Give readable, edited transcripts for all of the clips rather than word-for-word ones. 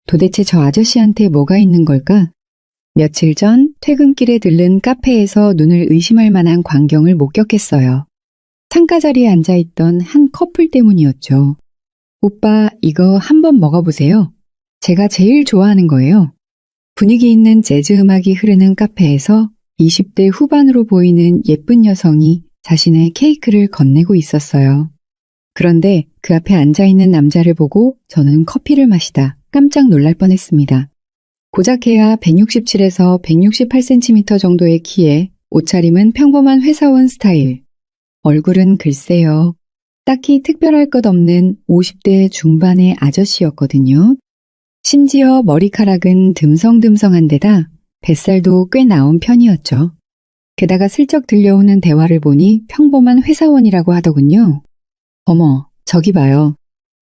도대체 저 아저씨한테 뭐가 있는 걸까? 며칠 전 퇴근길에 들른 카페에서 눈을 의심할 만한 광경을 목격했어요. 창가 자리에 앉아있던 한 커플 때문이었죠. 오빠, 이거 한번 먹어보세요. 제가 제일 좋아하는 거예요. 분위기 있는 재즈 음악이 흐르는 카페에서 20대 후반으로 보이는 예쁜 여성이 자신의 케이크를 건네고 있었어요. 그런데 그 앞에 앉아있는 남자를 보고 저는 커피를 마시다 깜짝 놀랄 뻔했습니다. 고작해야 167에서 168cm 정도의 키에 옷차림은 평범한 회사원 스타일. 얼굴은 글쎄요. 딱히 특별할 것 없는 50대 중반의 아저씨였거든요. 심지어 머리카락은 듬성듬성한 데다 뱃살도 꽤 나온 편이었죠. 게다가 슬쩍 들려오는 대화를 보니 평범한 회사원이라고 하더군요. 어머, 저기 봐요.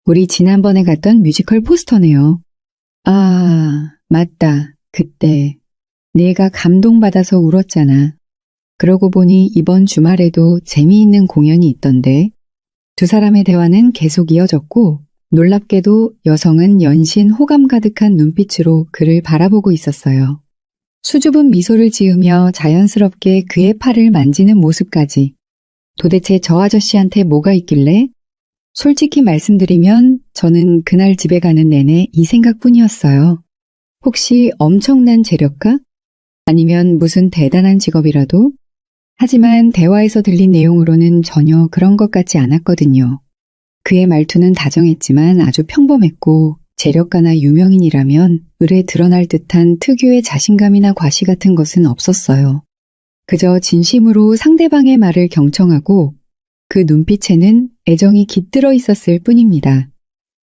우리 지난번에 갔던 뮤지컬 포스터네요. 아, 맞다. 그때 내가 감동받아서 울었잖아. 그러고 보니 이번 주말에도 재미있는 공연이 있던데. 두 사람의 대화는 계속 이어졌고 놀랍게도 여성은 연신 호감 가득한 눈빛으로 그를 바라보고 있었어요. 수줍은 미소를 지으며 자연스럽게 그의 팔을 만지는 모습까지. 도대체 저 아저씨한테 뭐가 있길래? 솔직히 말씀드리면 저는 그날 집에 가는 내내 이 생각뿐이었어요. 혹시 엄청난 재력가? 아니면 무슨 대단한 직업이라도? 하지만 대화에서 들린 내용으로는 전혀 그런 것 같지 않았거든요. 그의 말투는 다정했지만 아주 평범했고 재력가나 유명인이라면 을에 드러날 듯한 특유의 자신감이나 과시 같은 것은 없었어요. 그저 진심으로 상대방의 말을 경청하고 그 눈빛에는 애정이 깃들어 있었을 뿐입니다.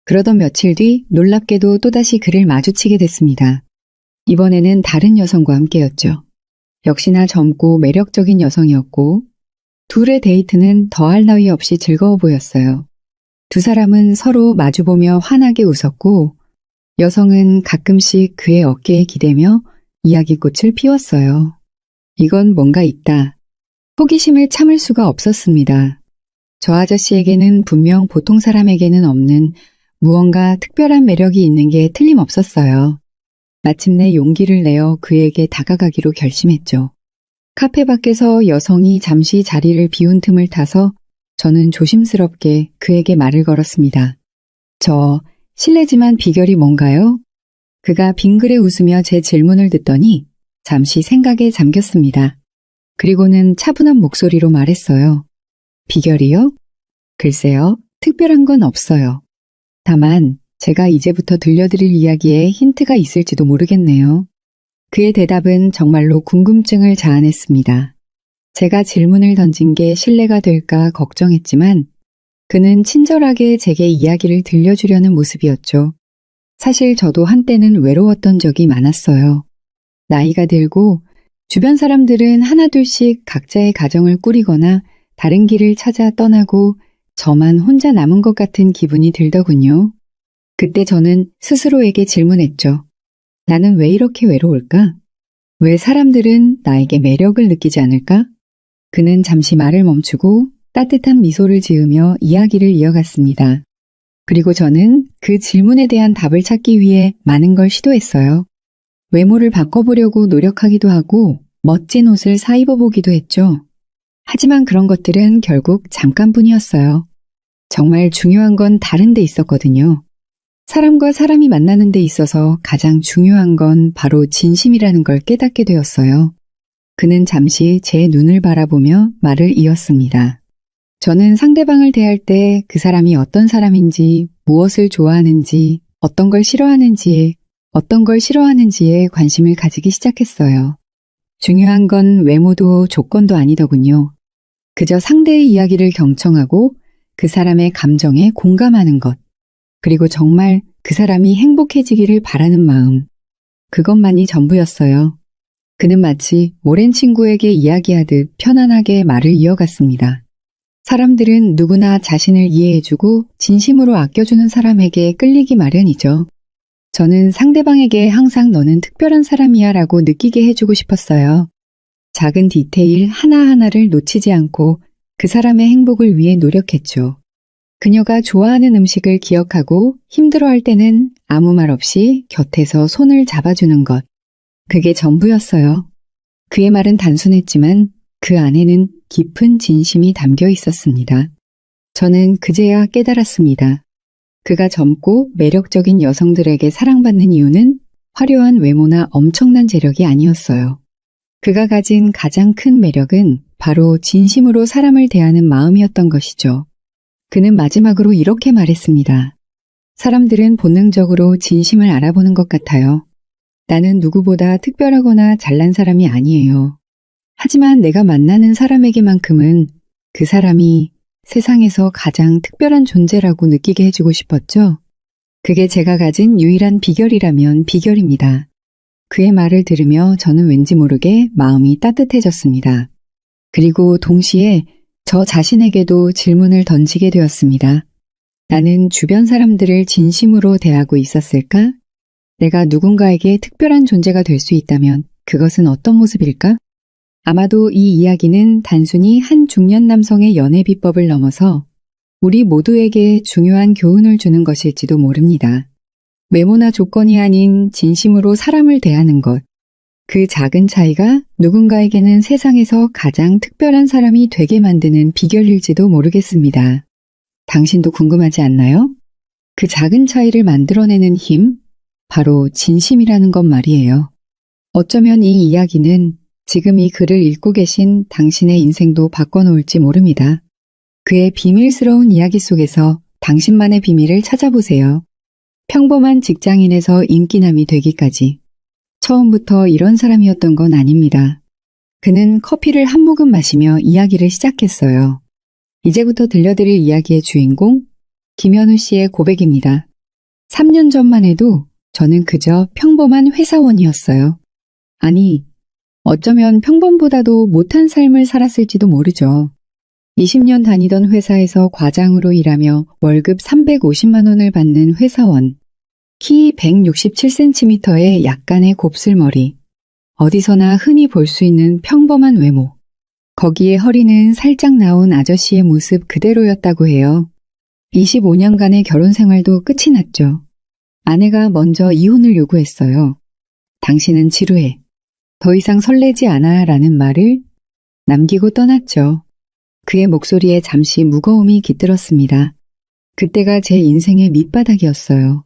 그러던 며칠 뒤 놀랍게도 또다시 그를 마주치게 됐습니다. 이번에는 다른 여성과 함께였죠. 역시나 젊고 매력적인 여성이었고 둘의 데이트는 더할 나위 없이 즐거워 보였어요. 두 사람은 서로 마주보며 환하게 웃었고 여성은 가끔씩 그의 어깨에 기대며 이야기꽃을 피웠어요. 이건 뭔가 있다. 호기심을 참을 수가 없었습니다. 저 아저씨에게는 분명 보통 사람에게는 없는 무언가 특별한 매력이 있는 게 틀림없었어요. 마침내 용기를 내어 그에게 다가가기로 결심했죠. 카페 밖에서 여성이 잠시 자리를 비운 틈을 타서 저는 조심스럽게 그에게 말을 걸었습니다. 실례지만 비결이 뭔가요? 그가 빙그레 웃으며 제 질문을 듣더니 잠시 생각에 잠겼습니다. 그리고는 차분한 목소리로 말했어요. 비결이요? 글쎄요, 특별한 건 없어요. 다만 제가 이제부터 들려드릴 이야기에 힌트가 있을지도 모르겠네요. 그의 대답은 정말로 궁금증을 자아냈습니다. 제가 질문을 던진 게 신뢰가 될까 걱정했지만 그는 친절하게 제게 이야기를 들려주려는 모습이었죠. 사실 저도 한때는 외로웠던 적이 많았어요. 나이가 들고 주변 사람들은 하나둘씩 각자의 가정을 꾸리거나 다른 길을 찾아 떠나고 저만 혼자 남은 것 같은 기분이 들더군요. 그때 저는 스스로에게 질문했죠. 나는 왜 이렇게 외로울까? 왜 사람들은 나에게 매력을 느끼지 않을까? 그는 잠시 말을 멈추고 따뜻한 미소를 지으며 이야기를 이어갔습니다. 그리고 저는 그 질문에 대한 답을 찾기 위해 많은 걸 시도했어요. 외모를 바꿔보려고 노력하기도 하고 멋진 옷을 사 입어보기도 했죠. 하지만 그런 것들은 결국 잠깐뿐이었어요. 정말 중요한 건 다른 데 있었거든요. 사람과 사람이 만나는 데 있어서 가장 중요한 건 바로 진심이라는 걸 깨닫게 되었어요. 그는 잠시 제 눈을 바라보며 말을 이었습니다. 저는 상대방을 대할 때 그 사람이 어떤 사람인지, 무엇을 좋아하는지, 어떤 걸 싫어하는지에 관심을 가지기 시작했어요. 중요한 건 외모도 조건도 아니더군요. 그저 상대의 이야기를 경청하고 그 사람의 감정에 공감하는 것, 그리고 정말 그 사람이 행복해지기를 바라는 마음, 그것만이 전부였어요. 그는 마치 오랜 친구에게 이야기하듯 편안하게 말을 이어갔습니다. 사람들은 누구나 자신을 이해해주고 진심으로 아껴주는 사람에게 끌리기 마련이죠. 저는 상대방에게 항상 너는 특별한 사람이야 라고 느끼게 해주고 싶었어요. 작은 디테일 하나하나를 놓치지 않고 그 사람의 행복을 위해 노력했죠. 그녀가 좋아하는 음식을 기억하고 힘들어할 때는 아무 말 없이 곁에서 손을 잡아주는 것. 그게 전부였어요. 그의 말은 단순했지만 그 안에는 깊은 진심이 담겨 있었습니다. 저는 그제야 깨달았습니다. 그가 젊고 매력적인 여성들에게 사랑받는 이유는 화려한 외모나 엄청난 재력이 아니었어요. 그가 가진 가장 큰 매력은 바로 진심으로 사람을 대하는 마음이었던 것이죠. 그는 마지막으로 이렇게 말했습니다. 사람들은 본능적으로 진심을 알아보는 것 같아요. 나는 누구보다 특별하거나 잘난 사람이 아니에요. 하지만 내가 만나는 사람에게만큼은 그 사람이 세상에서 가장 특별한 존재라고 느끼게 해주고 싶었죠. 그게 제가 가진 유일한 비결이라면 비결입니다. 그의 말을 들으며 저는 왠지 모르게 마음이 따뜻해졌습니다. 그리고 동시에 저 자신에게도 질문을 던지게 되었습니다. 나는 주변 사람들을 진심으로 대하고 있었을까? 내가 누군가에게 특별한 존재가 될 수 있다면 그것은 어떤 모습일까? 아마도 이 이야기는 단순히 한 중년 남성의 연애 비법을 넘어서 우리 모두에게 중요한 교훈을 주는 것일지도 모릅니다. 외모나 조건이 아닌 진심으로 사람을 대하는 것. 그 작은 차이가 누군가에게는 세상에서 가장 특별한 사람이 되게 만드는 비결일지도 모르겠습니다. 당신도 궁금하지 않나요? 그 작은 차이를 만들어내는 힘, 바로 진심이라는 것 말이에요. 어쩌면 이 이야기는 지금 이 글을 읽고 계신 당신의 인생도 바꿔놓을지 모릅니다. 그의 비밀스러운 이야기 속에서 당신만의 비밀을 찾아보세요. 평범한 직장인에서 인기남이 되기까지. 처음부터 이런 사람이었던 건 아닙니다. 그는 커피를 한 모금 마시며 이야기를 시작했어요. 이제부터 들려드릴 이야기의 주인공, 김현우 씨의 고백입니다. 3년 전만 해도 저는 그저 평범한 회사원이었어요. 아니, 어쩌면 평범보다도 못한 삶을 살았을지도 모르죠. 20년 다니던 회사에서 과장으로 일하며 월급 350만 원을 받는 회사원. 키 167cm의 약간의 곱슬머리. 어디서나 흔히 볼 수 있는 평범한 외모. 거기에 허리는 살짝 나온 아저씨의 모습 그대로였다고 해요. 25년간의 결혼 생활도 끝이 났죠. 아내가 먼저 이혼을 요구했어요. 당신은 지루해. 더 이상 설레지 않아 라는 말을 남기고 떠났죠. 그의 목소리에 잠시 무거움이 깃들었습니다. 그때가 제 인생의 밑바닥이었어요.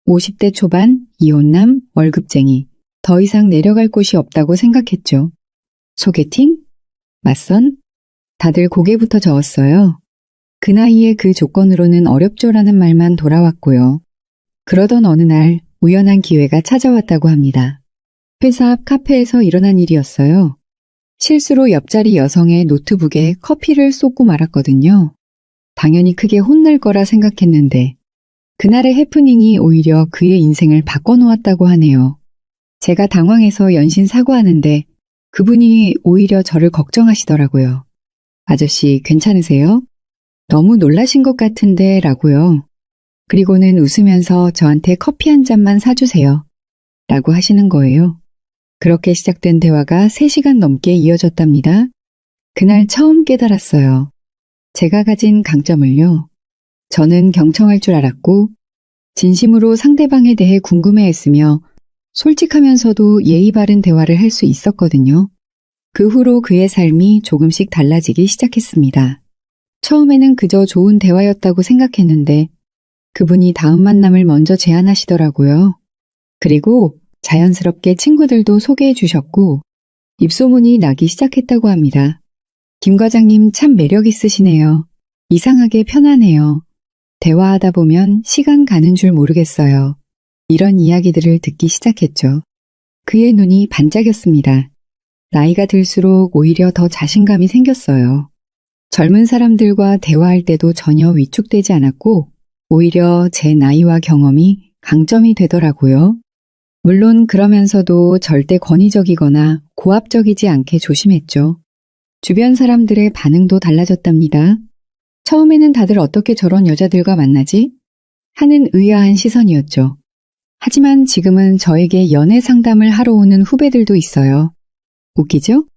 50대 초반, 이혼남, 월급쟁이. 더 이상 내려갈 곳이 없다고 생각했죠. 소개팅? 맞선? 다들 고개부터 저었어요. 그 나이에 그 조건으로는 어렵죠라는 말만 돌아왔고요. 그러던 어느 날 우연한 기회가 찾아왔다고 합니다. 회사 앞 카페에서 일어난 일이었어요. 실수로 옆자리 여성의 노트북에 커피를 쏟고 말았거든요. 당연히 크게 혼날 거라 생각했는데 그날의 해프닝이 오히려 그의 인생을 바꿔놓았다고 하네요. 제가 당황해서 연신 사과하는데 그분이 오히려 저를 걱정하시더라고요. 아저씨 괜찮으세요? 너무 놀라신 것 같은데 라고요. 그리고는 웃으면서 저한테 커피 한 잔만 사주세요. 라고 하시는 거예요. 그렇게 시작된 대화가 3시간 넘게 이어졌답니다. 그날 처음 깨달았어요. 제가 가진 강점을요. 저는 경청할 줄 알았고 진심으로 상대방에 대해 궁금해했으며 솔직하면서도 예의 바른 대화를 할 수 있었거든요. 그 후로 그의 삶이 조금씩 달라지기 시작했습니다. 처음에는 그저 좋은 대화였다고 생각했는데 그분이 다음 만남을 먼저 제안하시더라고요. 그리고 자연스럽게 친구들도 소개해 주셨고 입소문이 나기 시작했다고 합니다. 김 과장님 참 매력 있으시네요. 이상하게 편하네요. 대화하다 보면 시간 가는 줄 모르겠어요. 이런 이야기들을 듣기 시작했죠. 그의 눈이 반짝였습니다. 나이가 들수록 오히려 더 자신감이 생겼어요. 젊은 사람들과 대화할 때도 전혀 위축되지 않았고 오히려 제 나이와 경험이 강점이 되더라고요. 물론 그러면서도 절대 권위적이거나 고압적이지 않게 조심했죠. 주변 사람들의 반응도 달라졌답니다. 처음에는 다들 어떻게 저런 여자들과 만나지? 하는 의아한 시선이었죠. 하지만 지금은 저에게 연애 상담을 하러 오는 후배들도 있어요. 웃기죠?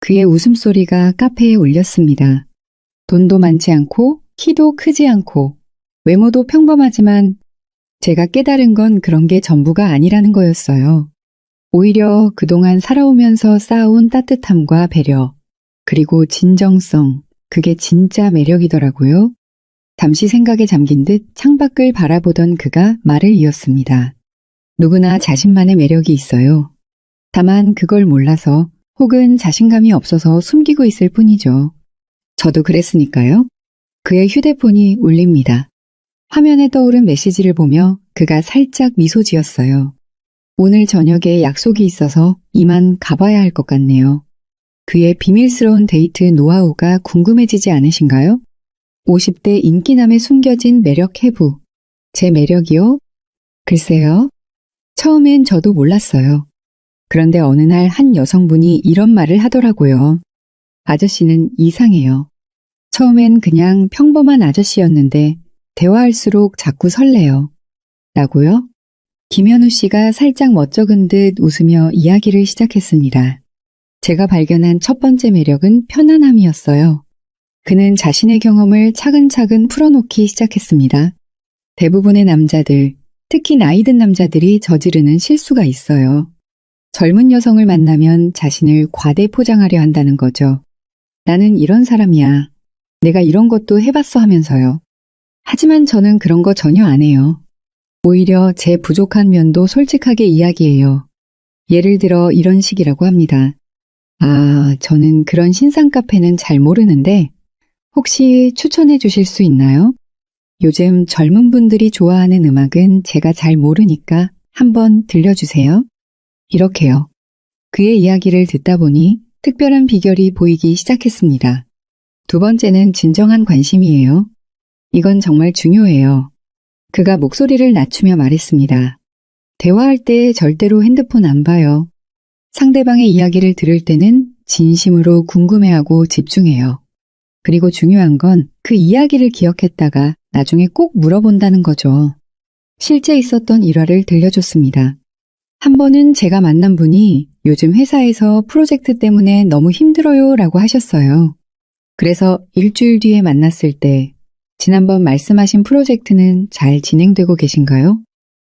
그의 웃음소리가 카페에 울렸습니다. 돈도 많지 않고 키도 크지 않고 외모도 평범하지만 제가 깨달은 건 그런 게 전부가 아니라는 거였어요. 오히려 그동안 살아오면서 쌓아온 따뜻함과 배려, 그리고 진정성, 그게 진짜 매력이더라고요. 잠시 생각에 잠긴 듯 창밖을 바라보던 그가 말을 이었습니다. 누구나 자신만의 매력이 있어요. 다만 그걸 몰라서 혹은 자신감이 없어서 숨기고 있을 뿐이죠. 저도 그랬으니까요. 그의 휴대폰이 울립니다. 화면에 떠오른 메시지를 보며 그가 살짝 미소 지었어요. 오늘 저녁에 약속이 있어서 이만 가봐야 할 것 같네요. 그의 비밀스러운 데이트 노하우가 궁금해지지 않으신가요? 50대 인기남에 숨겨진 매력 해부. 제 매력이요? 글쎄요. 처음엔 저도 몰랐어요. 그런데 어느 날 한 여성분이 이런 말을 하더라고요. 아저씨는 이상해요. 처음엔 그냥 평범한 아저씨였는데 대화할수록 자꾸 설레요. 라고요? 김현우 씨가 살짝 멋쩍은 듯 웃으며 이야기를 시작했습니다. 제가 발견한 첫 번째 매력은 편안함이었어요. 그는 자신의 경험을 차근차근 풀어놓기 시작했습니다. 대부분의 남자들, 특히 나이 든 남자들이 저지르는 실수가 있어요. 젊은 여성을 만나면 자신을 과대 포장하려 한다는 거죠. 나는 이런 사람이야. 내가 이런 것도 해봤어 하면서요. 하지만 저는 그런 거 전혀 안 해요. 오히려 제 부족한 면도 솔직하게 이야기해요. 예를 들어 이런 식이라고 합니다. 아, 저는 그런 신상 카페는 잘 모르는데 혹시 추천해 주실 수 있나요? 요즘 젊은 분들이 좋아하는 음악은 제가 잘 모르니까 한번 들려주세요. 이렇게요. 그의 이야기를 듣다 보니 특별한 비결이 보이기 시작했습니다. 두 번째는 진정한 관심이에요. 이건 정말 중요해요. 그가 목소리를 낮추며 말했습니다. 대화할 때 절대로 핸드폰 안 봐요. 상대방의 이야기를 들을 때는 진심으로 궁금해하고 집중해요. 그리고 중요한 건 그 이야기를 기억했다가 나중에 꼭 물어본다는 거죠. 실제 있었던 일화를 들려줬습니다. 한 번은 제가 만난 분이 요즘 회사에서 프로젝트 때문에 너무 힘들어요 라고 하셨어요. 그래서 일주일 뒤에 만났을 때 지난번 말씀하신 프로젝트는 잘 진행되고 계신가요?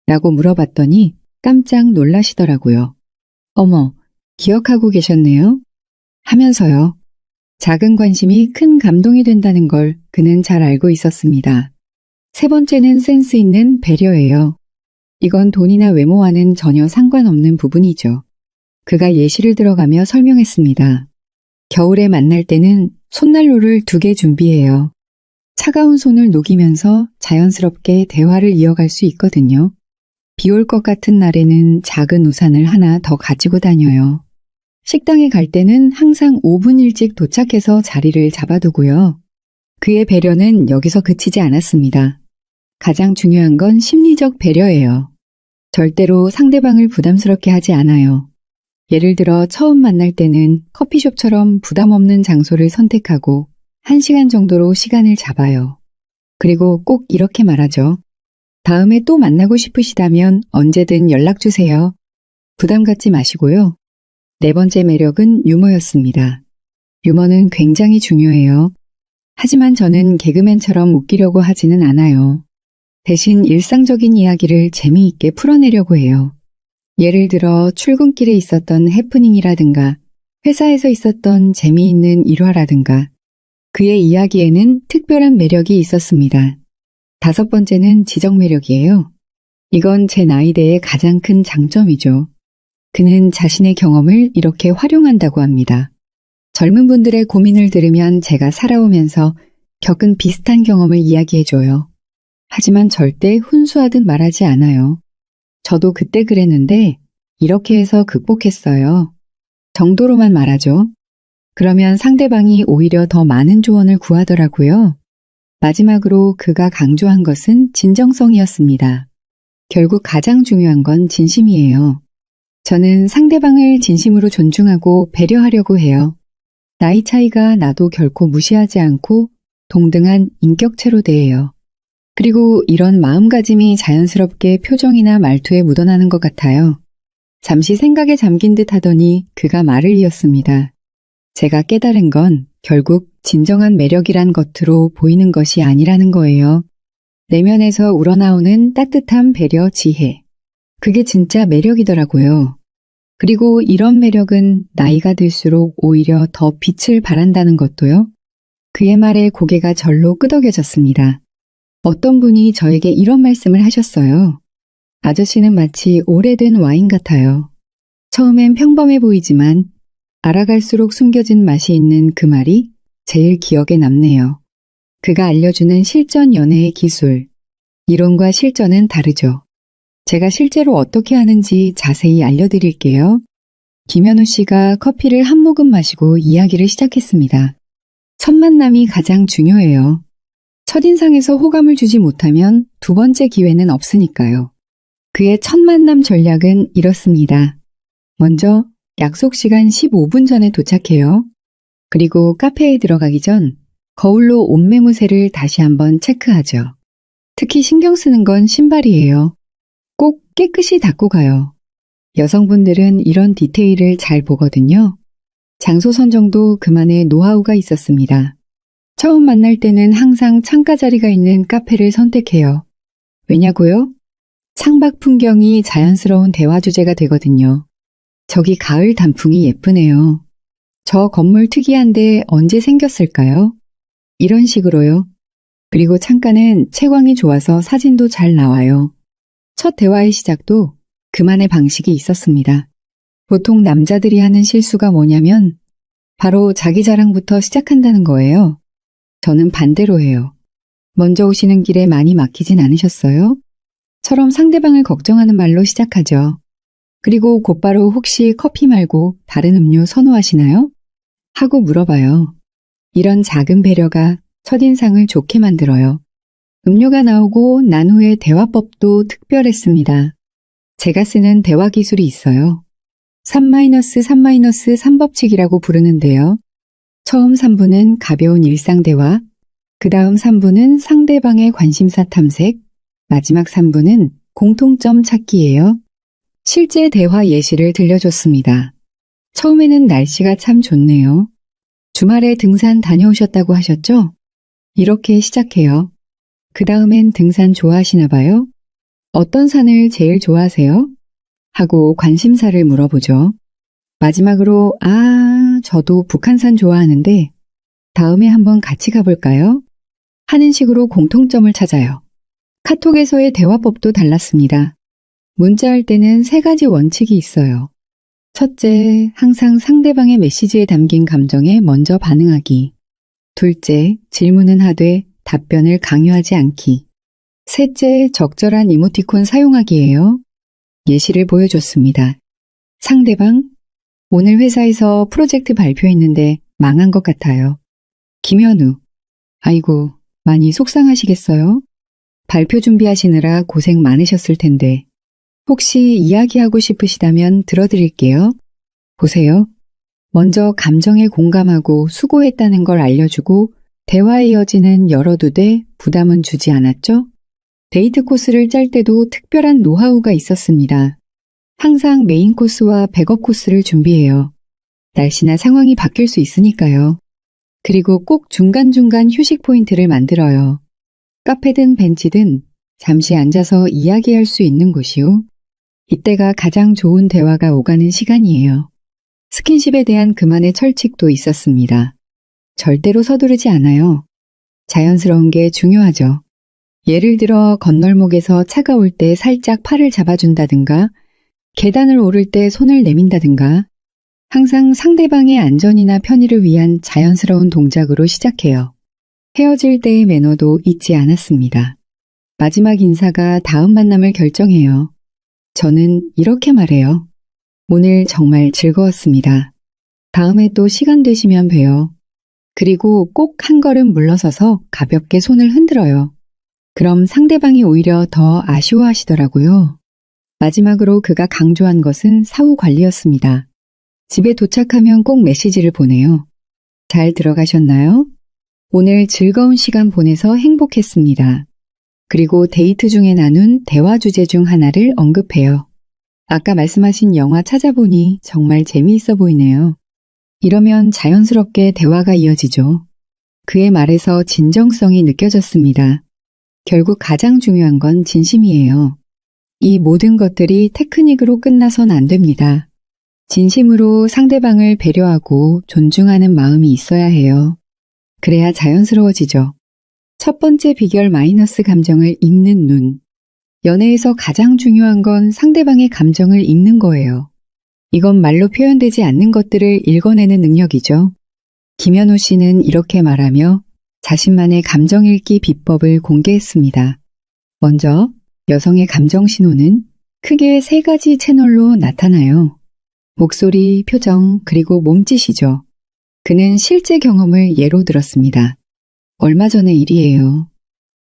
라고 물어봤더니 깜짝 놀라시더라고요. 어머, 기억하고 계셨네요? 하면서요. 작은 관심이 큰 감동이 된다는 걸 그는 잘 알고 있었습니다. 세 번째는 센스 있는 배려예요. 이건 돈이나 외모와는 전혀 상관없는 부분이죠. 그가 예시를 들어가며 설명했습니다. 겨울에 만날 때는 손난로를 2개 준비해요. 차가운 손을 녹이면서 자연스럽게 대화를 이어갈 수 있거든요. 비 올 것 같은 날에는 작은 우산을 하나 더 가지고 다녀요. 식당에 갈 때는 항상 5분 일찍 도착해서 자리를 잡아두고요. 그의 배려는 여기서 그치지 않았습니다. 가장 중요한 건 심리적 배려예요. 절대로 상대방을 부담스럽게 하지 않아요. 예를 들어 처음 만날 때는 커피숍처럼 부담 없는 장소를 선택하고 1시간 정도로 시간을 잡아요. 그리고 꼭 이렇게 말하죠. 다음에 또 만나고 싶으시다면 언제든 연락 주세요. 부담 갖지 마시고요. 네 번째 매력은 유머였습니다. 유머는 굉장히 중요해요. 하지만 저는 개그맨처럼 웃기려고 하지는 않아요. 대신 일상적인 이야기를 재미있게 풀어내려고 해요. 예를 들어 출근길에 있었던 해프닝이라든가 회사에서 있었던 재미있는 일화라든가 그의 이야기에는 특별한 매력이 있었습니다. 다섯 번째는 지적 매력이에요. 이건 제 나이대의 가장 큰 장점이죠. 그는 자신의 경험을 이렇게 활용한다고 합니다. 젊은 분들의 고민을 들으면 제가 살아오면서 겪은 비슷한 경험을 이야기해줘요. 하지만 절대 훈수하듯 말하지 않아요. 저도 그때 그랬는데 이렇게 해서 극복했어요. 정도로만 말하죠. 그러면 상대방이 오히려 더 많은 조언을 구하더라고요. 마지막으로 그가 강조한 것은 진정성이었습니다. 결국 가장 중요한 건 진심이에요. 저는 상대방을 진심으로 존중하고 배려하려고 해요. 나이 차이가 나도 결코 무시하지 않고 동등한 인격체로 대해요. 그리고 이런 마음가짐이 자연스럽게 표정이나 말투에 묻어나는 것 같아요. 잠시 생각에 잠긴 듯 하더니 그가 말을 이었습니다. 제가 깨달은 건 결국 진정한 매력이란 겉으로 보이는 것이 아니라는 거예요. 내면에서 우러나오는 따뜻한 배려, 지혜. 그게 진짜 매력이더라고요. 그리고 이런 매력은 나이가 들수록 오히려 더 빛을 발한다는 것도요. 그의 말에 고개가 절로 끄덕여졌습니다. 어떤 분이 저에게 이런 말씀을 하셨어요. 아저씨는 마치 오래된 와인 같아요. 처음엔 평범해 보이지만 알아갈수록 숨겨진 맛이 있는 그 말이 제일 기억에 남네요. 그가 알려주는 실전 연애의 기술. 이론과 실전은 다르죠. 제가 실제로 어떻게 하는지 자세히 알려드릴게요. 김현우 씨가 커피를 한 모금 마시고 이야기를 시작했습니다. 첫 만남이 가장 중요해요. 첫인상에서 호감을 주지 못하면 두 번째 기회는 없으니까요. 그의 첫 만남 전략은 이렇습니다. 먼저 약속 시간 15분 전에 도착해요. 그리고 카페에 들어가기 전 거울로 옷매무새를 다시 한번 체크하죠. 특히 신경 쓰는 건 신발이에요. 꼭 깨끗이 닦고 가요. 여성분들은 이런 디테일을 잘 보거든요. 장소 선정도 그만의 노하우가 있었습니다. 처음 만날 때는 항상 창가 자리가 있는 카페를 선택해요. 왜냐고요? 창밖 풍경이 자연스러운 대화 주제가 되거든요. 저기 가을 단풍이 예쁘네요. 저 건물 특이한데 언제 생겼을까요? 이런 식으로요. 그리고 창가는 채광이 좋아서 사진도 잘 나와요. 첫 대화의 시작도 그만의 방식이 있었습니다. 보통 남자들이 하는 실수가 뭐냐면 바로 자기 자랑부터 시작한다는 거예요. 저는 반대로 해요. 먼저 오시는 길에 많이 막히진 않으셨어요? 처럼 상대방을 걱정하는 말로 시작하죠. 그리고 곧바로 혹시 커피 말고 다른 음료 선호하시나요? 하고 물어봐요. 이런 작은 배려가 첫인상을 좋게 만들어요. 음료가 나오고 난 후에 대화법도 특별했습니다. 제가 쓰는 대화 기술이 있어요. 3-3-3법칙이라고 부르는데요. 처음 3분은 가벼운 일상 대화, 그 다음 3분은 상대방의 관심사 탐색, 마지막 3분은 공통점 찾기예요. 실제 대화 예시를 들려줬습니다. 처음에는 날씨가 참 좋네요. 주말에 등산 다녀오셨다고 하셨죠? 이렇게 시작해요. 그 다음엔 등산 좋아하시나 봐요? 어떤 산을 제일 좋아하세요? 하고 관심사를 물어보죠. 마지막으로 저도 북한산 좋아하는데 다음에 한번 같이 가볼까요? 하는 식으로 공통점을 찾아요. 카톡에서의 대화법도 달랐습니다. 문자할 때는 3가지 원칙이 있어요. 첫째, 항상 상대방의 메시지에 담긴 감정에 먼저 반응하기. 둘째, 질문은 하되 답변을 강요하지 않기. 셋째, 적절한 이모티콘 사용하기예요. 예시를 보여줬습니다. 상대방, 오늘 회사에서 프로젝트 발표했는데 망한 것 같아요. 김현우, 아이고, 많이 속상하시겠어요? 발표 준비하시느라 고생 많으셨을 텐데 혹시 이야기하고 싶으시다면 들어드릴게요. 보세요. 먼저 감정에 공감하고 수고했다는 걸 알려주고 대화의 여지는 열어두되 부담은 주지 않았죠? 데이트 코스를 짤 때도 특별한 노하우가 있었습니다. 항상 메인 코스와 백업 코스를 준비해요. 날씨나 상황이 바뀔 수 있으니까요. 그리고 꼭 중간중간 휴식 포인트를 만들어요. 카페든 벤치든 잠시 앉아서 이야기할 수 있는 곳이요. 이때가 가장 좋은 대화가 오가는 시간이에요. 스킨십에 대한 그만의 철칙도 있었습니다. 절대로 서두르지 않아요. 자연스러운 게 중요하죠. 예를 들어 건널목에서 차가 올 때 살짝 팔을 잡아준다든가 계단을 오를 때 손을 내민다든가 항상 상대방의 안전이나 편의를 위한 자연스러운 동작으로 시작해요. 헤어질 때의 매너도 잊지 않았습니다. 마지막 인사가 다음 만남을 결정해요. 저는 이렇게 말해요. 오늘 정말 즐거웠습니다. 다음에 또 시간 되시면 봬요. 그리고 꼭 한 걸음 물러서서 가볍게 손을 흔들어요. 그럼 상대방이 오히려 더 아쉬워하시더라고요. 마지막으로 그가 강조한 것은 사후 관리였습니다. 집에 도착하면 꼭 메시지를 보내요. 잘 들어가셨나요? 오늘 즐거운 시간 보내서 행복했습니다. 그리고 데이트 중에 나눈 대화 주제 중 하나를 언급해요. 아까 말씀하신 영화 찾아보니 정말 재미있어 보이네요. 이러면 자연스럽게 대화가 이어지죠. 그의 말에서 진정성이 느껴졌습니다. 결국 가장 중요한 건 진심이에요. 이 모든 것들이 테크닉으로 끝나선 안 됩니다. 진심으로 상대방을 배려하고 존중하는 마음이 있어야 해요. 그래야 자연스러워지죠. 첫 번째 비결 마이너스 감정을 읽는 눈. 연애에서 가장 중요한 건 상대방의 감정을 읽는 거예요. 이건 말로 표현되지 않는 것들을 읽어내는 능력이죠. 김현우 씨는 이렇게 말하며 자신만의 감정 읽기 비법을 공개했습니다. 먼저 여성의 감정 신호는 크게 3가지 채널로 나타나요. 목소리, 표정, 그리고 몸짓이죠. 그는 실제 경험을 예로 들었습니다. 얼마 전의 일이에요.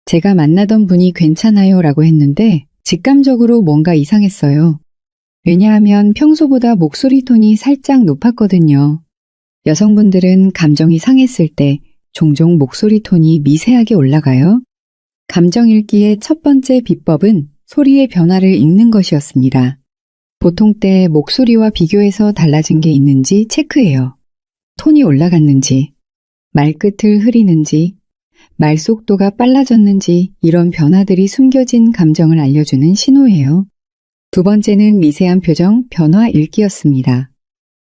제가 만나던 분이 괜찮아요 라고 했는데 직감적으로 뭔가 이상했어요. 왜냐하면 평소보다 목소리 톤이 살짝 높았거든요. 여성분들은 감정이 상했을 때 종종 목소리 톤이 미세하게 올라가요. 감정 읽기의 첫 번째 비법은 소리의 변화를 읽는 것이었습니다. 보통 때 목소리와 비교해서 달라진 게 있는지 체크해요. 톤이 올라갔는지, 말끝을 흐리는지, 말 속도가 빨라졌는지 이런 변화들이 숨겨진 감정을 알려주는 신호예요. 두 번째는 미세한 표정 변화 읽기였습니다.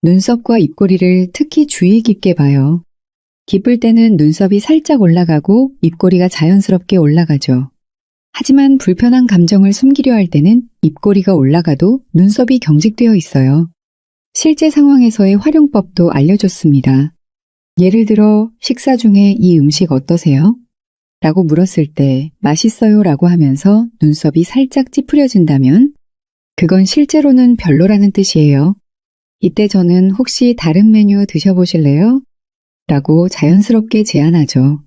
눈썹과 입꼬리를 특히 주의 깊게 봐요. 기쁠 때는 눈썹이 살짝 올라가고 입꼬리가 자연스럽게 올라가죠. 하지만 불편한 감정을 숨기려 할 때는 입꼬리가 올라가도 눈썹이 경직되어 있어요. 실제 상황에서의 활용법도 알려줬습니다. 예를 들어 식사 중에 이 음식 어떠세요? 라고 물었을 때 맛있어요 라고 하면서 눈썹이 살짝 찌푸려진다면 그건 실제로는 별로라는 뜻이에요. 이때 저는 혹시 다른 메뉴 드셔보실래요? 라고 자연스럽게 제안하죠.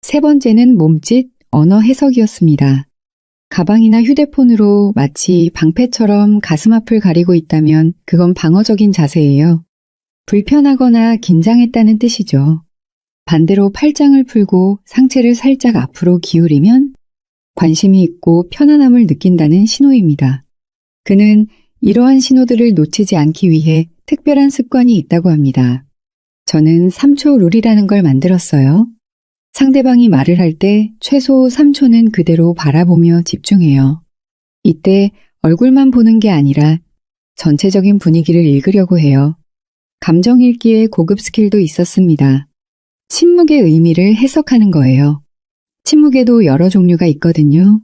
세 번째는 몸짓, 언어 해석이었습니다. 가방이나 휴대폰으로 마치 방패처럼 가슴 앞을 가리고 있다면 그건 방어적인 자세예요. 불편하거나 긴장했다는 뜻이죠. 반대로 팔짱을 풀고 상체를 살짝 앞으로 기울이면 관심이 있고 편안함을 느낀다는 신호입니다. 그는 이러한 신호들을 놓치지 않기 위해 특별한 습관이 있다고 합니다. 저는 3초 룰이라는 걸 만들었어요. 상대방이 말을 할 때 최소 3초는 그대로 바라보며 집중해요. 이때 얼굴만 보는 게 아니라 전체적인 분위기를 읽으려고 해요. 감정 읽기에 고급 스킬도 있었습니다. 침묵의 의미를 해석하는 거예요. 침묵에도 여러 종류가 있거든요.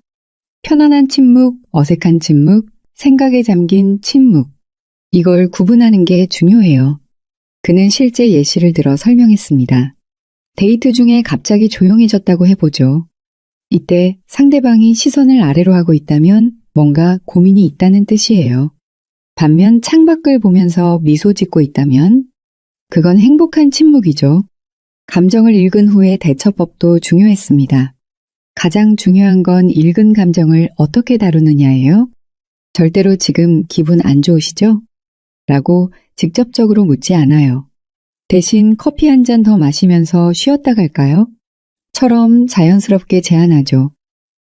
편안한 침묵, 어색한 침묵, 생각에 잠긴 침묵. 이걸 구분하는 게 중요해요. 그는 실제 예시를 들어 설명했습니다. 데이트 중에 갑자기 조용해졌다고 해보죠. 이때 상대방이 시선을 아래로 하고 있다면 뭔가 고민이 있다는 뜻이에요. 반면 창밖을 보면서 미소 짓고 있다면 그건 행복한 침묵이죠. 감정을 읽은 후에 대처법도 중요했습니다. 가장 중요한 건 읽은 감정을 어떻게 다루느냐예요. 절대로 지금 기분 안 좋으시죠? 라고 직접적으로 묻지 않아요. 대신 커피 한 잔 더 마시면서 쉬었다 갈까요? 처럼 자연스럽게 제안하죠.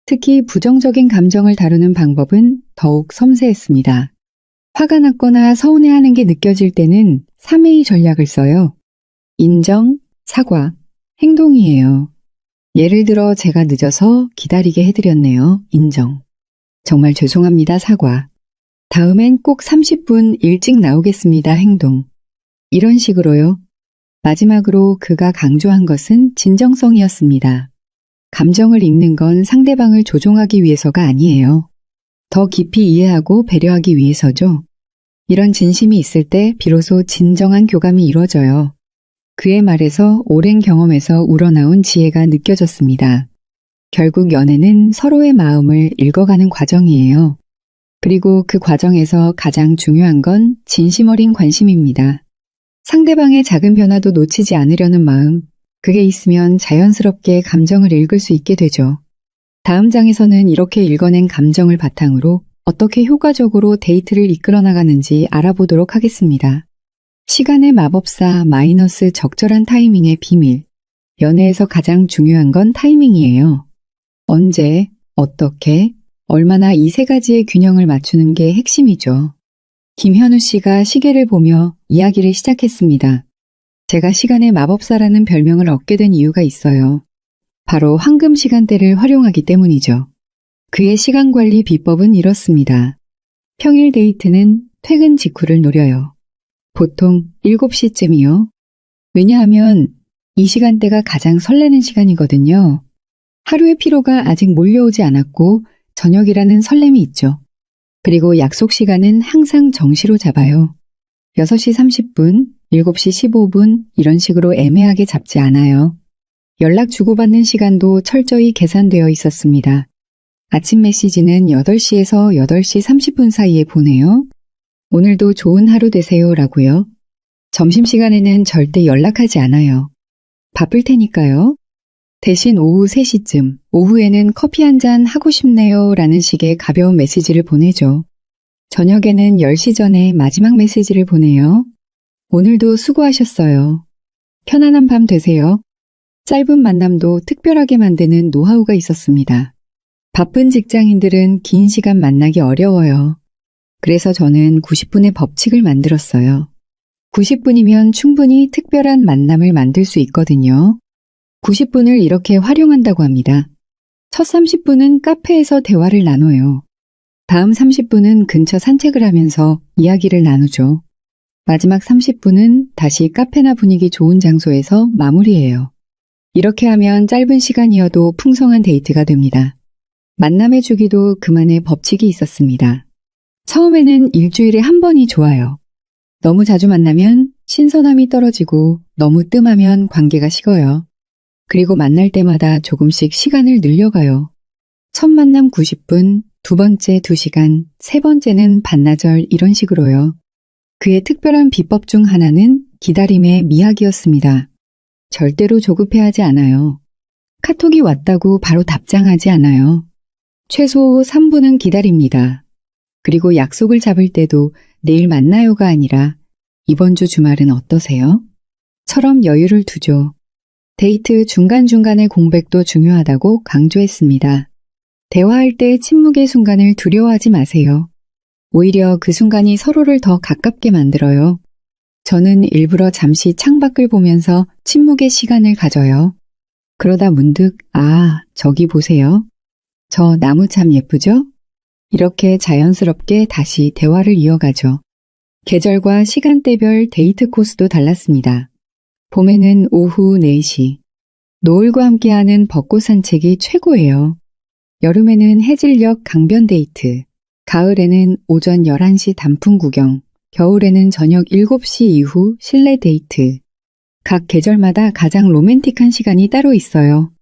특히 부정적인 감정을 다루는 방법은 더욱 섬세했습니다. 화가 났거나 서운해하는 게 느껴질 때는 3A 전략을 써요. 인정, 사과, 행동이에요. 예를 들어 제가 늦어서 기다리게 해드렸네요. 인정. 정말 죄송합니다. 사과. 다음엔 꼭 30분 일찍 나오겠습니다. 행동. 이런 식으로요. 마지막으로 그가 강조한 것은 진정성이었습니다. 감정을 읽는 건 상대방을 조종하기 위해서가 아니에요. 더 깊이 이해하고 배려하기 위해서죠. 이런 진심이 있을 때 비로소 진정한 교감이 이루어져요. 그의 말에서 오랜 경험에서 우러나온 지혜가 느껴졌습니다. 결국 연애는 서로의 마음을 읽어가는 과정이에요. 그리고 그 과정에서 가장 중요한 건 진심 어린 관심입니다. 상대방의 작은 변화도 놓치지 않으려는 마음, 그게 있으면 자연스럽게 감정을 읽을 수 있게 되죠. 다음 장에서는 이렇게 읽어낸 감정을 바탕으로 어떻게 효과적으로 데이트를 이끌어 나가는지 알아보도록 하겠습니다. 시간의 마법사 마이너스 적절한 타이밍의 비밀. 연애에서 가장 중요한 건 타이밍이에요. 언제, 어떻게, 얼마나 이 3가지의 균형을 맞추는 게 핵심이죠. 김현우 씨가 시계를 보며 이야기를 시작했습니다. 제가 시간의 마법사라는 별명을 얻게 된 이유가 있어요. 바로 황금 시간대를 활용하기 때문이죠. 그의 시간 관리 비법은 이렇습니다. 평일 데이트는 퇴근 직후를 노려요. 보통 7시쯤이요. 왜냐하면 이 시간대가 가장 설레는 시간이거든요. 하루의 피로가 아직 몰려오지 않았고 저녁이라는 설렘이 있죠. 그리고 약속 시간은 항상 정시로 잡아요. 6시 30분, 7시 15분 이런 식으로 애매하게 잡지 않아요. 연락 주고받는 시간도 철저히 계산되어 있었습니다. 아침 메시지는 8시에서 8시 30분 사이에 보내요. 오늘도 좋은 하루 되세요 라고요. 점심시간에는 절대 연락하지 않아요. 바쁠 테니까요. 대신 오후 3시쯤, 오후에는 커피 한 잔 하고 싶네요 라는 식의 가벼운 메시지를 보내죠. 저녁에는 10시 전에 마지막 메시지를 보내요. 오늘도 수고하셨어요. 편안한 밤 되세요. 짧은 만남도 특별하게 만드는 노하우가 있었습니다. 바쁜 직장인들은 긴 시간 만나기 어려워요. 그래서 저는 90분의 법칙을 만들었어요. 90분이면 충분히 특별한 만남을 만들 수 있거든요. 90분을 이렇게 활용한다고 합니다. 첫 30분은 카페에서 대화를 나눠요. 다음 30분은 근처 산책을 하면서 이야기를 나누죠. 마지막 30분은 다시 카페나 분위기 좋은 장소에서 마무리해요. 이렇게 하면 짧은 시간이어도 풍성한 데이트가 됩니다. 만남의 주기도 그만의 법칙이 있었습니다. 처음에는 일주일에 한 번이 좋아요. 너무 자주 만나면 신선함이 떨어지고 너무 뜸하면 관계가 식어요. 그리고 만날 때마다 조금씩 시간을 늘려가요. 첫 만남 90분, 두 번째 2시간, 세 번째는 반나절 이런 식으로요. 그의 특별한 비법 중 하나는 기다림의 미학이었습니다. 절대로 조급해하지 않아요. 카톡이 왔다고 바로 답장하지 않아요. 최소 3분은 기다립니다. 그리고 약속을 잡을 때도 내일 만나요가 아니라 이번 주 주말은 어떠세요? 처럼 여유를 두죠. 데이트 중간중간의 공백도 중요하다고 강조했습니다. 대화할 때 침묵의 순간을 두려워하지 마세요. 오히려 그 순간이 서로를 더 가깝게 만들어요. 저는 일부러 잠시 창밖을 보면서 침묵의 시간을 가져요. 그러다 문득 저기 보세요. 저 나무 참 예쁘죠? 이렇게 자연스럽게 다시 대화를 이어가죠. 계절과 시간대별 데이트 코스도 달랐습니다. 봄에는 오후 4시, 노을과 함께하는 벚꽃 산책이 최고예요. 여름에는 해질녘 강변 데이트, 가을에는 오전 11시 단풍 구경, 겨울에는 저녁 7시 이후 실내 데이트. 각 계절마다 가장 로맨틱한 시간이 따로 있어요.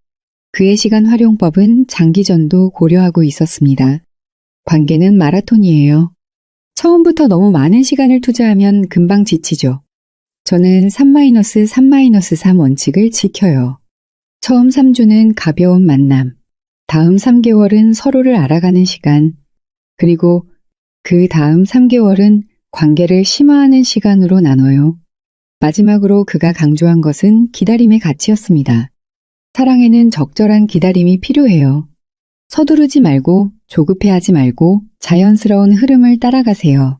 그의 시간 활용법은 장기전도 고려하고 있었습니다. 관계는 마라톤이에요. 처음부터 너무 많은 시간을 투자하면 금방 지치죠. 저는 3-3-3 원칙을 지켜요. 처음 3주는 가벼운 만남, 다음 3개월은 서로를 알아가는 시간, 그리고 그 다음 3개월은 관계를 심화하는 시간으로 나눠요. 마지막으로 그가 강조한 것은 기다림의 가치였습니다. 사랑에는 적절한 기다림이 필요해요. 서두르지 말고 조급해하지 말고 자연스러운 흐름을 따라가세요.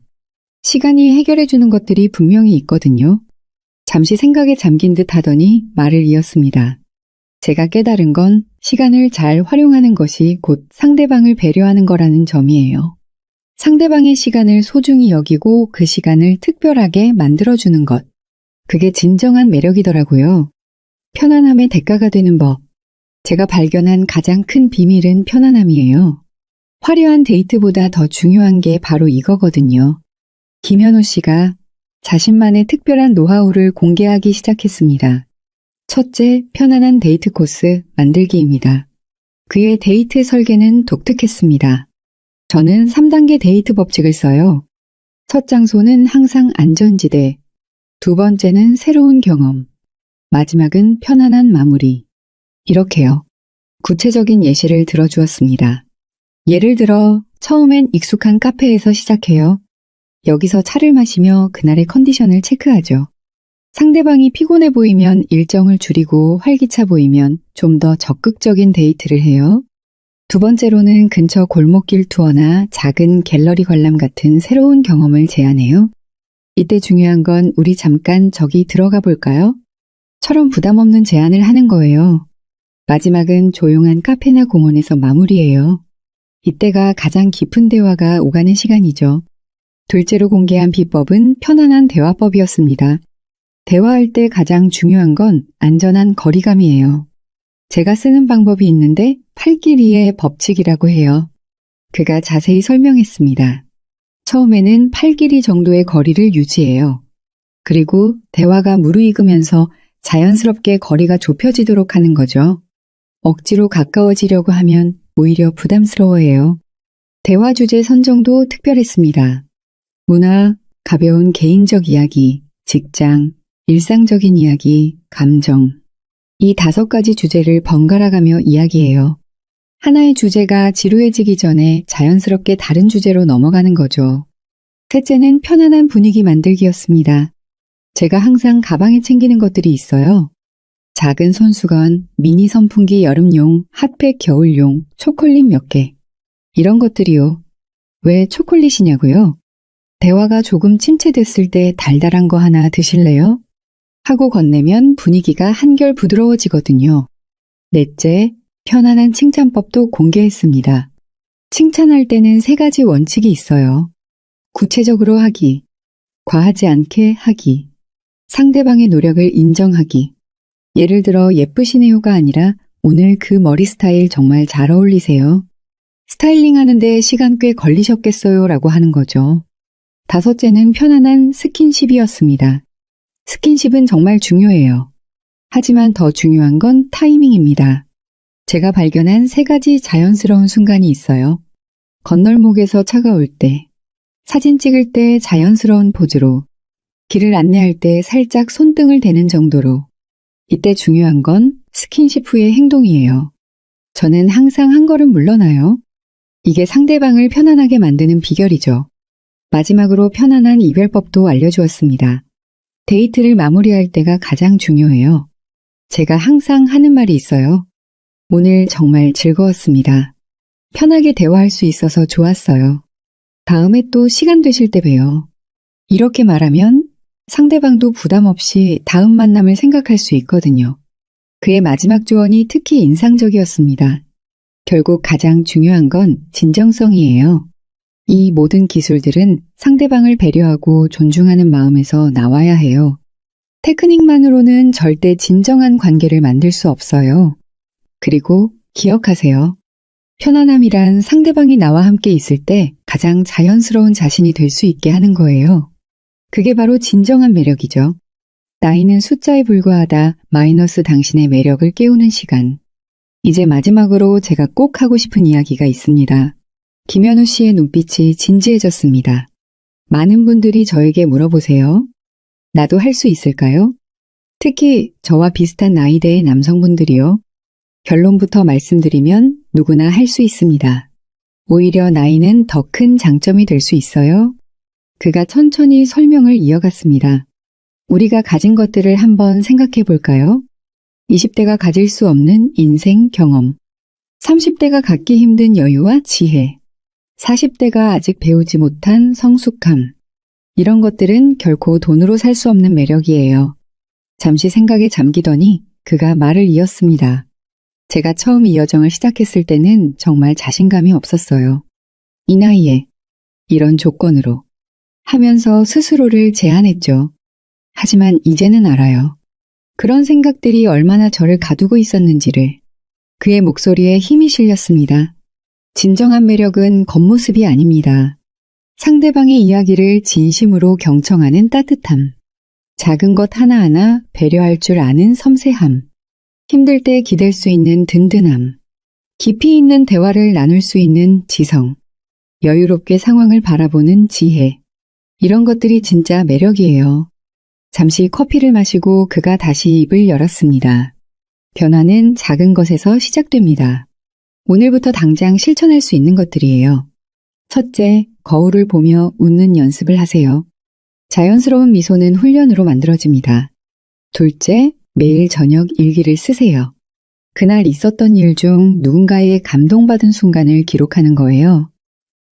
시간이 해결해주는 것들이 분명히 있거든요. 잠시 생각에 잠긴 듯 하더니 말을 이었습니다. 제가 깨달은 건 시간을 잘 활용하는 것이 곧 상대방을 배려하는 거라는 점이에요. 상대방의 시간을 소중히 여기고 그 시간을 특별하게 만들어주는 것. 그게 진정한 매력이더라고요. 편안함의 대가가 되는 법. 제가 발견한 가장 큰 비밀은 편안함이에요. 화려한 데이트보다 더 중요한 게 바로 이거거든요. 김현우 씨가 자신만의 특별한 노하우를 공개하기 시작했습니다. 첫째, 편안한 데이트 코스 만들기입니다. 그의 데이트 설계는 독특했습니다. 저는 3단계 데이트 법칙을 써요. 첫 장소는 항상 안전지대, 두 번째는 새로운 경험, 마지막은 편안한 마무리. 이렇게요. 구체적인 예시를 들어주었습니다. 예를 들어 처음엔 익숙한 카페에서 시작해요. 여기서 차를 마시며 그날의 컨디션을 체크하죠. 상대방이 피곤해 보이면 일정을 줄이고 활기차 보이면 좀 더 적극적인 데이트를 해요. 두 번째로는 근처 골목길 투어나 작은 갤러리 관람 같은 새로운 경험을 제안해요. 이때 중요한 건 우리 잠깐 저기 들어가 볼까요? 처럼 부담 없는 제안을 하는 거예요. 마지막은 조용한 카페나 공원에서 마무리해요. 이때가 가장 깊은 대화가 오가는 시간이죠. 둘째로 공개한 비법은 편안한 대화법이었습니다. 대화할 때 가장 중요한 건 안전한 거리감이에요. 제가 쓰는 방법이 있는데 팔길이의 법칙이라고 해요. 그가 자세히 설명했습니다. 처음에는 팔길이 정도의 거리를 유지해요. 그리고 대화가 무르익으면서 자연스럽게 거리가 좁혀지도록 하는 거죠. 억지로 가까워지려고 하면 오히려 부담스러워해요. 대화 주제 선정도 특별했습니다. 문화, 가벼운 개인적 이야기, 직장, 일상적인 이야기, 감정. 이 5가지 주제를 번갈아가며 이야기해요. 하나의 주제가 지루해지기 전에 자연스럽게 다른 주제로 넘어가는 거죠. 셋째는 편안한 분위기 만들기였습니다. 제가 항상 가방에 챙기는 것들이 있어요. 작은 손수건, 미니 선풍기 여름용, 핫팩 겨울용, 초콜릿 몇 개. 이런 것들이요. 왜 초콜릿이냐고요? 대화가 조금 침체됐을 때 달달한 거 하나 드실래요? 하고 건네면 분위기가 한결 부드러워지거든요. 넷째, 편안한 칭찬법도 공개했습니다. 칭찬할 때는 3가지 원칙이 있어요. 구체적으로 하기, 과하지 않게 하기, 상대방의 노력을 인정하기. 예를 들어 예쁘시네요가 아니라 오늘 그 머리 스타일 정말 잘 어울리세요. 스타일링 하는데 시간 꽤 걸리셨겠어요 라고 하는 거죠. 5째는 편안한 스킨십이었습니다. 스킨십은 정말 중요해요. 하지만 더 중요한 건 타이밍입니다. 제가 발견한 3가지 자연스러운 순간이 있어요. 건널목에서 차가울 때, 사진 찍을 때 자연스러운 포즈로, 길을 안내할 때 살짝 손등을 대는 정도로. 이때 중요한 건 스킨십 후의 행동이에요. 저는 항상 한 걸음 물러나요. 이게 상대방을 편안하게 만드는 비결이죠. 마지막으로 편안한 이별법도 알려주었습니다. 데이트를 마무리할 때가 가장 중요해요. 제가 항상 하는 말이 있어요. 오늘 정말 즐거웠습니다. 편하게 대화할 수 있어서 좋았어요. 다음에 또 시간 되실 때 봬요. 이렇게 말하면 상대방도 부담 없이 다음 만남을 생각할 수 있거든요. 그의 마지막 조언이 특히 인상적이었습니다. 결국 가장 중요한 건 진정성이에요. 이 모든 기술들은 상대방을 배려하고 존중하는 마음에서 나와야 해요. 테크닉만으로는 절대 진정한 관계를 만들 수 없어요. 그리고 기억하세요. 편안함이란 상대방이 나와 함께 있을 때 가장 자연스러운 자신이 될 수 있게 하는 거예요. 그게 바로 진정한 매력이죠. 나이는 숫자에 불과하다 마이너스 당신의 매력을 깨우는 시간. 이제 마지막으로 제가 꼭 하고 싶은 이야기가 있습니다. 김현우 씨의 눈빛이 진지해졌습니다. 많은 분들이 저에게 물어보세요. 나도 할 수 있을까요? 특히 저와 비슷한 나이대의 남성분들이요. 결론부터 말씀드리면 누구나 할 수 있습니다. 오히려 나이는 더 큰 장점이 될 수 있어요. 그가 천천히 설명을 이어갔습니다. 우리가 가진 것들을 한번 생각해 볼까요? 20대가 가질 수 없는 인생 경험, 30대가 갖기 힘든 여유와 지혜, 40대가 아직 배우지 못한 성숙함. 이런 것들은 결코 돈으로 살 수 없는 매력이에요. 잠시 생각에 잠기더니 그가 말을 이었습니다. 제가 처음 이 여정을 시작했을 때는 정말 자신감이 없었어요. 이 나이에, 이런 조건으로 하면서 스스로를 제한했죠. 하지만 이제는 알아요. 그런 생각들이 얼마나 저를 가두고 있었는지를. 그의 목소리에 힘이 실렸습니다. 진정한 매력은 겉모습이 아닙니다. 상대방의 이야기를 진심으로 경청하는 따뜻함. 작은 것 하나하나 배려할 줄 아는 섬세함. 힘들 때 기댈 수 있는 든든함. 깊이 있는 대화를 나눌 수 있는 지성. 여유롭게 상황을 바라보는 지혜. 이런 것들이 진짜 매력이에요. 잠시 커피를 마시고 그가 다시 입을 열었습니다. 변화는 작은 것에서 시작됩니다. 오늘부터 당장 실천할 수 있는 것들이에요. 첫째, 거울을 보며 웃는 연습을 하세요. 자연스러운 미소는 훈련으로 만들어집니다. 둘째, 매일 저녁 일기를 쓰세요. 그날 있었던 일 중 누군가의 감동받은 순간을 기록하는 거예요.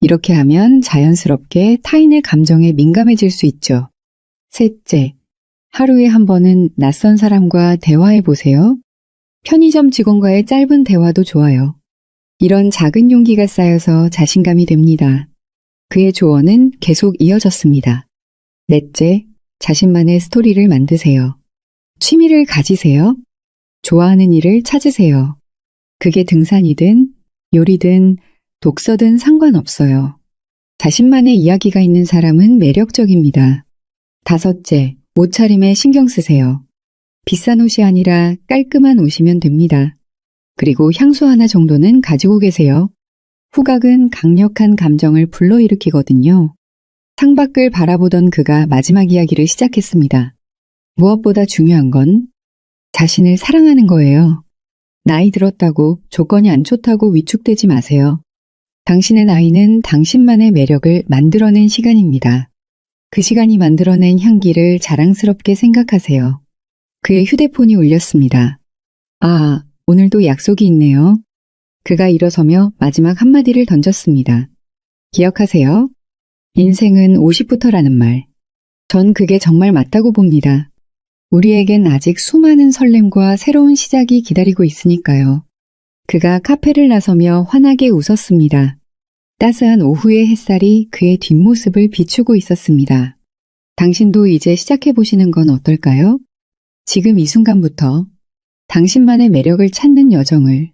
이렇게 하면 자연스럽게 타인의 감정에 민감해질 수 있죠. 셋째, 하루에 한 번은 낯선 사람과 대화해 보세요. 편의점 직원과의 짧은 대화도 좋아요. 이런 작은 용기가 쌓여서 자신감이 됩니다. 그의 조언은 계속 이어졌습니다. 넷째, 자신만의 스토리를 만드세요. 취미를 가지세요. 좋아하는 일을 찾으세요. 그게 등산이든 요리든 독서든 상관없어요. 자신만의 이야기가 있는 사람은 매력적입니다. 다섯째, 옷차림에 신경 쓰세요. 비싼 옷이 아니라 깔끔한 옷이면 됩니다. 그리고 향수 하나 정도는 가지고 계세요. 후각은 강력한 감정을 불러일으키거든요. 창밖을 바라보던 그가 마지막 이야기를 시작했습니다. 무엇보다 중요한 건 자신을 사랑하는 거예요. 나이 들었다고 조건이 안 좋다고 위축되지 마세요. 당신의 나이는 당신만의 매력을 만들어낸 시간입니다. 그 시간이 만들어낸 향기를 자랑스럽게 생각하세요. 그의 휴대폰이 울렸습니다. 아, 오늘도 약속이 있네요. 그가 일어서며 마지막 한마디를 던졌습니다. 기억하세요. 인생은 50부터라는 말. 전 그게 정말 맞다고 봅니다. 우리에겐 아직 수많은 설렘과 새로운 시작이 기다리고 있으니까요. 그가 카페를 나서며 환하게 웃었습니다. 따스한 오후의 햇살이 그의 뒷모습을 비추고 있었습니다. 당신도 이제 시작해보시는 건 어떨까요? 지금 이 순간부터 당신만의 매력을 찾는 여정을